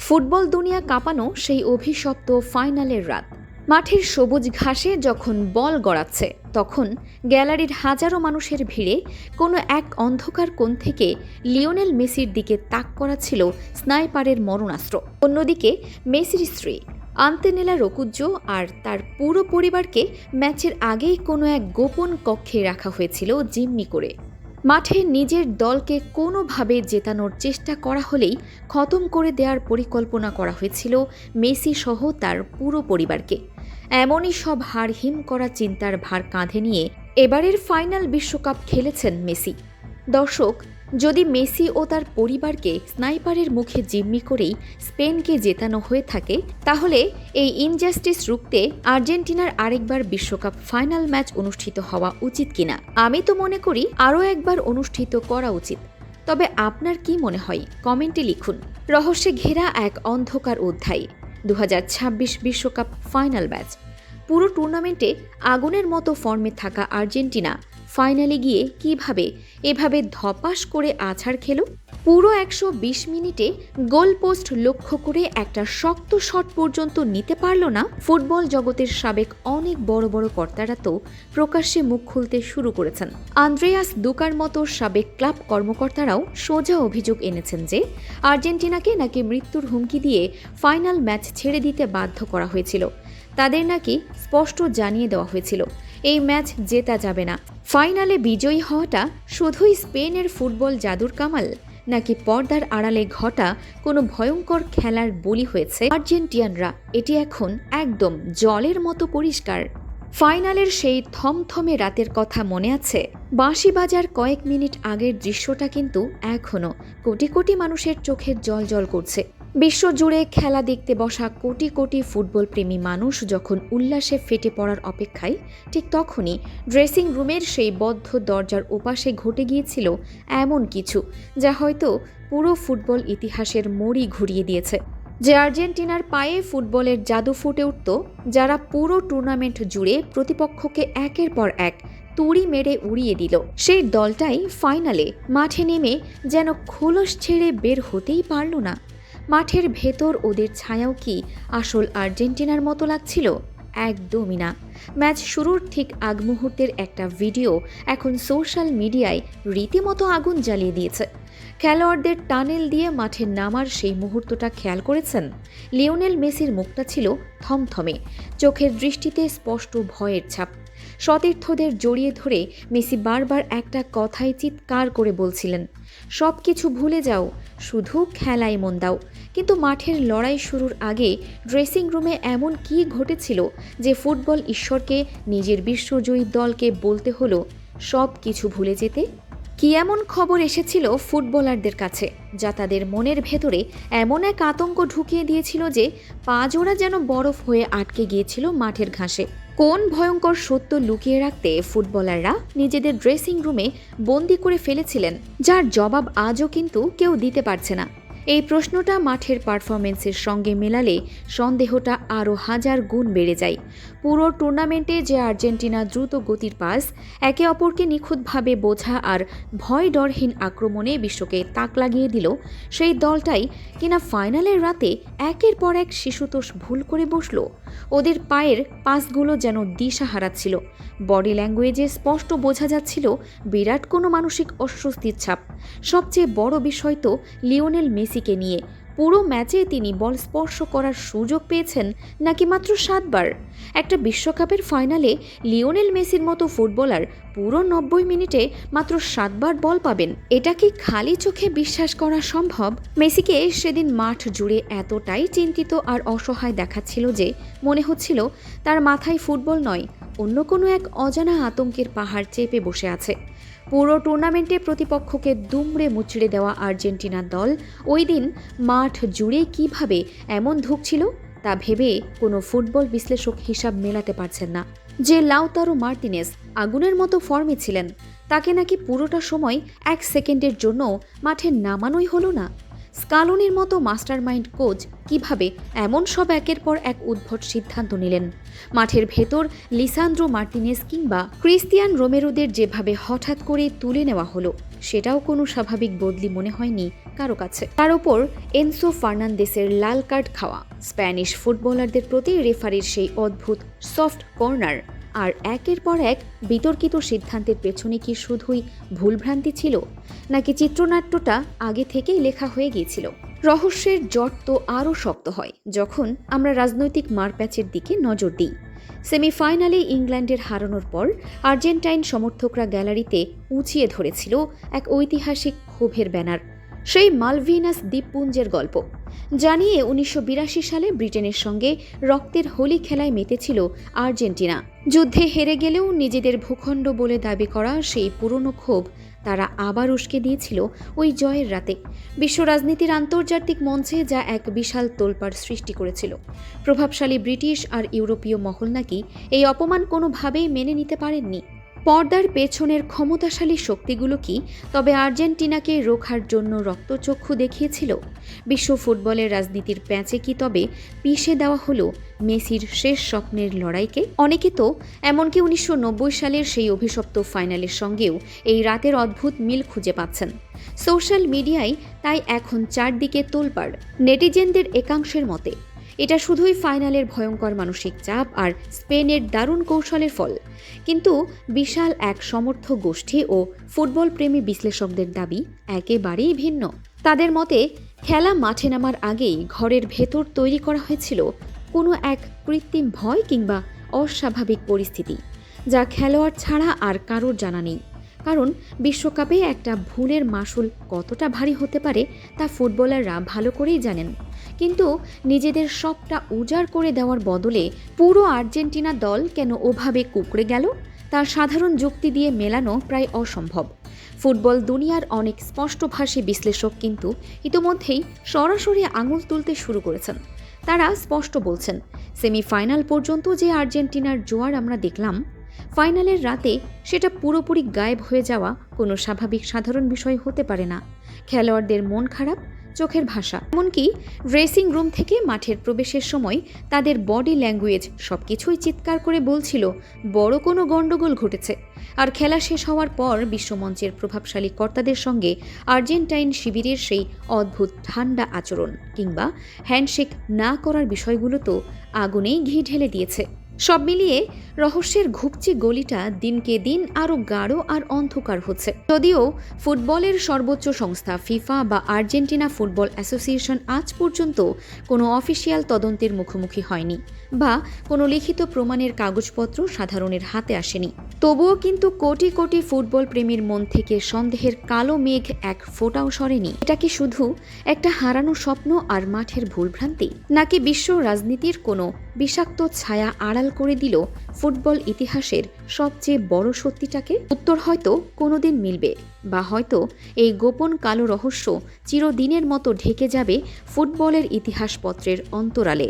Football দুনিয়া কাঁপানো সেই অভিশপ্ত ফাইনালের রাত। মাঠের সবুজ ঘাসে যখন বল গড়াচ্ছে, তখন গ্যালারির হাজারো মানুষের ভিড়ে কোনো এক অন্ধকার কোণ থেকে লিওনেল মেসির দিকে তাক করা ছিল স্নাইপারের মরণাস্ত্র। অন্যদিকে মেসির স্ত্রী আন্তেনেলা রোকুজ্জো আর তার পুরো পরিবারকে ম্যাচের আগেই কোনো এক গোপন কক্ষে রাখা হয়েছিল জিম্মি করে। মাঠে নিজের দলকে কোনোভাবে জেতানোর চেষ্টা করা হলেই খতম করে দেওয়ার পরিকল্পনা করা হয়েছিল মেসি সহ তার পুরো পরিবারকে। এমনই সব হাড়হিম করা চিন্তার ভার কাঁধে নিয়ে এবারের ফাইনাল বিশ্বকাপ খেলেছেন মেসি। দর্শক, যদি মেসি ও তার পরিবারকে স্নাইপারের মুখে জিম্মি করেই স্পেনকে জেতানো হয়ে থাকে, তাহলে এই ইনজাস্টিস রুখতে আর্জেন্টিনার আরেকবার বিশ্বকাপ ফাইনাল ম্যাচ অনুষ্ঠিত হওয়া উচিত কিনা? আমি তো মনে করি আরও একবার অনুষ্ঠিত করা উচিত। তবে আপনার কি মনে হয়? কমেন্টে লিখুন। রহস্যে ঘেরা এক অন্ধকার অধ্যায়, 2026 বিশ্বকাপ ফাইনাল ম্যাচ। পুরো টুর্নামেন্টে আগুনের মতো ফর্মে থাকা আর্জেন্টিনা ফাইনালে গিয়ে কিভাবে এভাবে ধপাস করে আছাড় খেল? পুরো 120 মিনিটে গোল পোস্ট লক্ষ্য করে একটা শক্ত শট পর্যন্ত নিতে পারল না। ফুটবল জগতের সাবেক অনেক বড় বড় কর্তারা তো প্রকাশ্যে মুখ খুলতে শুরু করেছেন। আন্দ্রেয়াস দুকার মতো সাবেক ক্লাব কর্মকর্তারাও সোজা অভিযোগ এনেছেন যে আর্জেন্টিনাকে নাকি মৃত্যুর হুমকি দিয়ে ফাইনাল ম্যাচ ছেড়ে দিতে বাধ্য করা হয়েছিল। তাদের নাকি স্পষ্ট জানিয়ে দেওয়া হয়েছিল এই ম্যাচ জেতা যাবে না। ফাইনালে বিজয়ী হওয়াটা শুধুই স্পেনের ফুটবল জাদুর কামাল, নাকি পর্দার আড়ালে ঘটা কোনো ভয়ঙ্কর খেলার বলি হয়েছে আর্জেন্টিয়ানরা? এটি এখন একদম জলের মতো পরিষ্কার। ফাইনালের সেই থমথমে রাতের কথা মনে আছে? বাঁশি বাজার কয়েক মিনিট আগের দৃশ্যটা কিন্তু এখনও কোটি কোটি মানুষের চোখের জল জল করছে। বিশ্বজুড়ে খেলা দেখতে বসা কোটি কোটি ফুটবল প্রেমী মানুষ যখন উল্লাসে ফেটে পড়ার অপেক্ষায়, ঠিক তখনই ড্রেসিং রুমের সেই বদ্ধ দরজার ওপাশে ঘটে গিয়েছিল এমন কিছু যা হয়তো পুরো ফুটবল ইতিহাসের মোড়ই ঘুরিয়ে দিয়েছে। যে আর্জেন্টিনার পায়ে ফুটবলের জাদু ফুটে উঠত, যারা পুরো টুর্নামেন্ট জুড়ে প্রতিপক্ষকে একের পর এক তুড়ি মেরে উড়িয়ে দিল, সেই দলটাই ফাইনালে মাঠে নেমে যেন খোলস ছেড়ে বের হতেই পারল না। মাঠের ভেতর ওদের ছায়াও কি আসল আর্জেন্টিনার মতো লাগছিল? একদমই না। ম্যাচ শুরুর ঠিক আগ মুহূর্তের একটা ভিডিও এখন সোশ্যাল মিডিয়ায় রীতিমতো আগুন জ্বালিয়ে দিয়েছে। খেলোয়াড়দের টানেল দিয়ে মাঠে নামার সেই মুহূর্তটা খেয়াল করেছেন? লিওনেল মেসির মুখটা ছিল থমথমে, চোখের দৃষ্টিতে স্পষ্ট ভয়ের ছাপ। সতীর্থদের জড়িয়ে ধরে মেসি বারবার একটা কথাই চিৎকার করে বলছিলেন, সব কিছু ভুলে যাও, শুধু খেলায় মন দাও। কিন্তু মাঠের লড়াই শুরুর আগে ড্রেসিং রুমে এমন কি ঘটেছিল যে ফুটবল ঈশ্বরকে নিজের বিশ্বজয়ী দলকে বলতে হলো সব কিছু ভুলে যেতে? কি এমন খবর এসেছিল ফুটবলারদের কাছে যা তাদের মনের ভেতরে এমন এক আতঙ্ক ঢুকিয়ে দিয়েছিল যে পা জোড়া যেন বরফ হয়ে আটকে গিয়েছিল মাঠের ঘাসে? কোন ভয়ঙ্কর সত্য লুকিয়ে রাখতে ফুটবলাররা নিজেদের ড্রেসিং রুমে বন্দি করে ফেলেছিলেন, যার জবাব আজও কিন্তু কেউ দিতে পারছে না? এই প্রশ্নটা মাঠের পারফরমেন্সের সঙ্গে মেলালে সন্দেহটা আরও হাজার গুণ বেড়ে যায়। পুরো টুর্নামেন্টে যে আর্জেন্টিনা দ্রুত গতির পাস, একে অপরকে নিখুঁতভাবে বোঝা আর ভয় ডরহীন আক্রমণে বিশ্বকে তাক লাগিয়ে দিল, সেই দলটাই কিনা ফাইনালের রাতে একের পর এক শিশুতোষ ভুল করে বসল। ওদের পায়ের পাসগুলো যেন দিশা হারাচ্ছিল। বডি ল্যাঙ্গুয়েজে স্পষ্ট বোঝা যাচ্ছিল বিরাট কোনো মানসিক অস্বস্তির ছাপ। সবচেয়ে বড় বিষয় তো লিওনেল মেসিকে নিয়ে। পুরো ম্যাচে তিনি বল স্পর্শ করার সুযোগ পেয়েছেন নাকি মাত্র 7 বার? একটা বিশ্বকাপের ফাইনালে লিওনেল মেসির মতো ফুটবলার পুরো 90 মিনিটে মাত্র 7 বার বল পাবেন, এটা কি খালি চোখে বিশ্বাস করা সম্ভব? মেসিকে সেদিন মাঠ জুড়ে এতটাই চিন্তিত আর অসহায় দেখাচ্ছিল যে মনে হচ্ছিল তার মাথায় ফুটবল নয়, অন্য কোনো এক অজানা আতঙ্কের পাহাড় চেপে বসে আছে। পুরো টুর্নামেন্টে প্রতিপক্ষকে দুমড়ে মুচড়ে দেওয়া আর্জেন্টিনা দল ওই দিন মাঠ জুড়ে কিভাবে এমন ধুঁকছিল তা ভেবে কোনো ফুটবল বিশ্লেষক হিসাব মেলাতে পারছেন না। যে লাউতারো মার্টিনেজ আগুনের মতো ফর্মে ছিলেন, তাকে নাকি পুরোটা সময় 1 সেকেন্ডের জন্য মাঠে নামানোই হলো না। স্কালোনির মতো মাস্টারমাইন্ড কোচ কিভাবে এমন সব একের পর এক উদ্ভট সিদ্ধান্ত নিলেন? মাঠের ভেতর লিসান্দ্রো মার্টিনেজ কিংবা ক্রিস্তিয়ান রোমেরোদের যেভাবে হঠাৎ করে তুলে নেওয়া হলো, সেটাও কোনো স্বাভাবিক বদলি মনে হয়নি কারো কাছে। তার উপর এনসো ফার্নান্দেসের লাল কার্ড খাওয়া, স্প্যানিশ ফুটবলারদের প্রতি রেফারির সেই অদ্ভুত সফট কর্নার আর একের পর এক বিতর্কিত সিদ্ধান্তের পেছনে কি শুধুই ভুলভ্রান্তি ছিল, নাকি চিত্রনাট্যটা আগে থেকেই লেখা হয়ে গিয়েছিল? রহস্যের জট তো আরও শক্ত হয় যখন আমরা রাজনৈতিক মারপ্যাচের দিকে নজর দিই। সেমিফাইনালে ইংল্যান্ডের হারানোর পর আর্জেন্টাইন সমর্থকরা গ্যালারিতে উঁচিয়ে ধরেছিল এক ঐতিহাসিক ক্ষোভের ব্যানার, সেই মালভিনাস দ্বীপপুঞ্জের গল্প জানিয়ে 1982 সালে ব্রিটেনের সঙ্গে রক্তের হোলি খেলায় মেতেছিল আর্জেন্টিনা। যুদ্ধে হেরে গেলেও নিজেদের ভূখণ্ড বলে দাবি করা সেই পুরনো ক্ষোভ তারা আবার উস্কে দিয়েছিল ওই জয়ের রাতে বিশ্ব রাজনীতির আন্তর্জাতিক মঞ্চে, যা এক বিশাল তোলপাড় সৃষ্টি করেছিল। প্রভাবশালী ব্রিটিশ আর ইউরোপীয় মহল নাকি এই অপমান কোনোভাবেই মেনে নিতে পারেননি। পর্দার পেছনের ক্ষমতাশালী শক্তিগুলো কি তবে আর্জেন্টিনাকে রোখার জন্য রক্তচক্ষু দেখিয়েছিল? বিশ্ব ফুটবলের রাজনীতির প্যাঁচে কি তবে পিষে দেওয়া হলো মেসির শেষ স্বপ্নের লড়াইকে? অনেকে তো এমনকি 1990 সালের সেই অভিশপ্ত ফাইনালের সঙ্গেও এই রাতের অদ্ভুত মিল খুঁজে পাচ্ছেন। সোশ্যাল মিডিয়ায় তাই এখন চারদিকে তোলপাড়। নেটিজেনদের একাংশের মতে এটা শুধুই ফাইনালের ভয়ঙ্কর মানসিক চাপ আর স্পেনের দারুণ কৌশলের ফল, কিন্তু বিশাল এক সমর্থক গোষ্ঠী ও ফুটবল প্রেমী বিশ্লেষকদের দাবি একেবারেই ভিন্ন। তাদের মতে খেলা মাঠে নামার আগেই ঘরের ভেতর তৈরি করা হয়েছিল কোনো এক কৃত্রিম ভয় কিংবা অস্বাভাবিক পরিস্থিতি, যা খেলোয়াড় ছাড়া আর কারোর জানা নেই। কারণ বিশ্বকাপে একটা ভুলের মাসুল কতটা ভারী হতে পারে তা ফুটবলাররা ভালো করেই জানেন। কিন্তু নিজেদের সবটা উজাড় করে দেওয়ার বদলে পুরো আর্জেন্টিনা দল কেন ওভাবে কুঁকড়ে গেল, তার সাধারণ যুক্তি দিয়ে মেলানো প্রায় অসম্ভব। ফুটবল দুনিয়ার অনেক স্পষ্টভাষী বিশ্লেষক কিন্তু ইতোমধ্যেই সরাসরি আঙুল তুলতে শুরু করেছেন। তারা স্পষ্ট বলছেন, সেমিফাইনাল পর্যন্ত যে আর্জেন্টিনার জোয়ার আমরা দেখলাম, ফাইনালের রাতে সেটা পুরোপুরি গায়েব হয়ে যাওয়া কোনো স্বাভাবিক সাধারণ বিষয় হতে পারে না। খেলোয়াড়দের মন খারাপ, চোখের ভাষা, এমনকি ড্রেসিং রুম থেকে মাঠের প্রবেশের সময় তাদের বডি ল্যাঙ্গুয়েজ সবকিছুই চিৎকার করে বলছিল বড় কোনো গণ্ডগোল ঘটেছে। আর খেলা শেষ হওয়ার পর বিশ্বমঞ্চের প্রভাবশালী কর্তাদের সঙ্গে আর্জেন্টাইন শিবিরের সেই অদ্ভুত ঠান্ডা আচরণ কিংবা হ্যান্ডশেক না করার বিষয়গুলো তো আগুনেই ঘি ঢেলে দিয়েছে। সব মিলিয়ে রহস্যের ঘুপচি গলিটা দিনকে দিন আরও গাঢ় আর অন্ধকার হচ্ছে। যদিও ফুটবলের সর্বোচ্চ সংস্থা ফিফা বা আর্জেন্টিনা ফুটবল অ্যাসোসিয়েশন আজ পর্যন্ত কোনো অফিসিয়াল তদন্তের মুখোমুখি হয়নি বা কোনো লিখিত প্রমাণের কাগজপত্র সাধারণের হাতে আসেনি, তবুও কিন্তু কোটি কোটি ফুটবল প্রেমীর মন থেকে সন্দেহের কালো মেঘ এক ফোঁটাও সরেনি। এটা কি শুধু একটা হারানো স্বপ্ন আর মাঠের ভুলভ্রান্তি, নাকি বিশ্ব রাজনীতির কোনো বিষাক্ত ছায়া আড়াল করে দিল ফুটবল ইতিহাসের সবচেয়ে বড় সত্যিটাকে? উত্তর হয়তো কোনোদিন মিলবে, বা হয়তো এই গোপন কালো রহস্য চিরদিনের মতো ঢেকে যাবে ফুটবলের ইতিহাসপত্রের অন্তরালে।